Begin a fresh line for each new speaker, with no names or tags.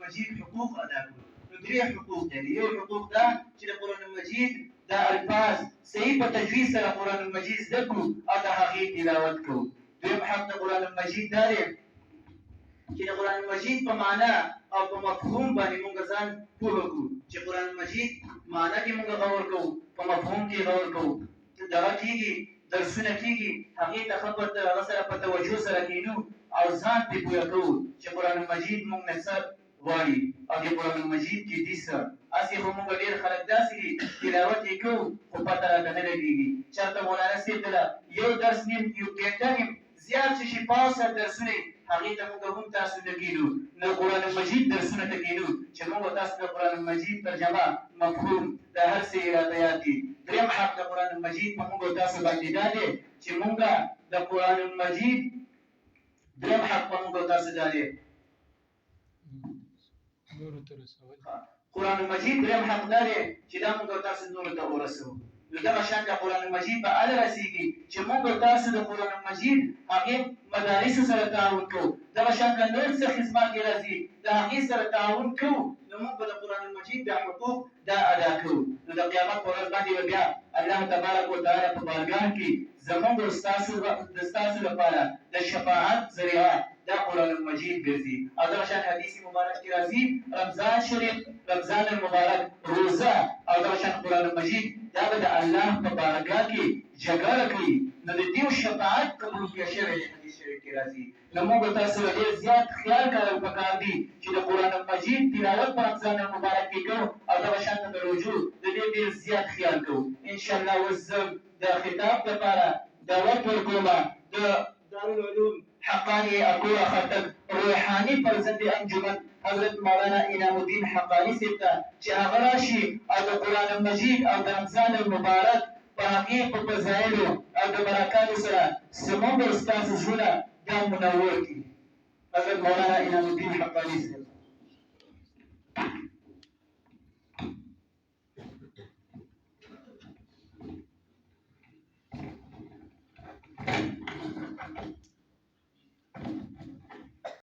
مجید حقوق ادا کړو. نو درې حقوق دي. یو حقوق دا چې د قرآن مجید دا الفاظ صحیح په تجوید سره قرآن مجید زده کړو او د هغې تلاوت کړو. دویم حق د قرآن مجید دا دی چې د قرآن مجید په معنا او په مفهوم باندې موږ ځان پوه کړو، چې قرآن مجید معنا کې موږ غور کوو، په مفهوم کې غور کوو، دغه کېږي درسونه کېږي، هغې ته ښه هغه سره په توجه سره کښېنو او ځان پرې پوه کوو چې قرآن مجید موږ نه څه غواړي او د قرآن مجید کې دي څه. هسې خو موږ ډېر خلک داسې دي تلاوت یې کوو خو پته راته نه لګېږي. چېرته مولانا صاحب ته یو درس نیم یو ګنټه نیم زیات چې پاسه درسونه هغې ته موږ هم تاسو نه کښېنو، نه قرآن مجید درسونه ته کښېنو چې موږ تاسو د قرآن مجید ترجمه مفهوم دا هر څه یې راته یاد دي. دریم حق د قرآن مجید په موږ تاسو باندې دا دی چې موږ د قرآن مجید دریم حق په موږ تاسو دا دی قرآن مجید دریم حق دا دی چې دا موږ تاسو نورو ته ورسوو. نو دغه شان د قرآن مجید به هله رسېږي چې موږ تاسو د قرآن مجید هغې مدارسو سره تعاون کوو، دغه شان که نور څه خدمات کې راځي د هغې سره تعاون کوو، نو موږ به د قرآن مجید د حقوق دا ادا کوو. نو د قیامت په ورځ باندې به بیا الله تبارک وتعالی په بارګاه کې زموږ د ستاسو لپاره د شفاعت ذریعه دا قرآن مجید ګرځي. او دغه شان حدیث مبارک کې راځي رمضان شریف، رمضان المبارک، روزه او دغه شان قرآن مجید دا به د الله په بارګاه کې جګړه کوي. نو د دې شفاعت قبول کړی شوی دی حدیث شریف کې راځي. نو موږ تاسو ډېر زیات خیال کول پکار دي چې د قرآن مجید تلاوت په رمضان المبارک کې کوو او دغه شان د روژو د دې ډېر زیات خیال کوو. انشاءالله اوس زه د خطاب لپاره دعوت ورکوم د دارالعلوم حقانی اکوړه خټک روحاني فرزند انجمن حضرت مولانا انعام الدین حقانی صاحب ته چې هغه راشي او د قرآن مجید او د رمضان المبارک په هغې په فضایلو او د برکاتو سره زموږ ستاسو زړونه دا منور کړي. حضرت مولانا انعام الدین حقانی صاحب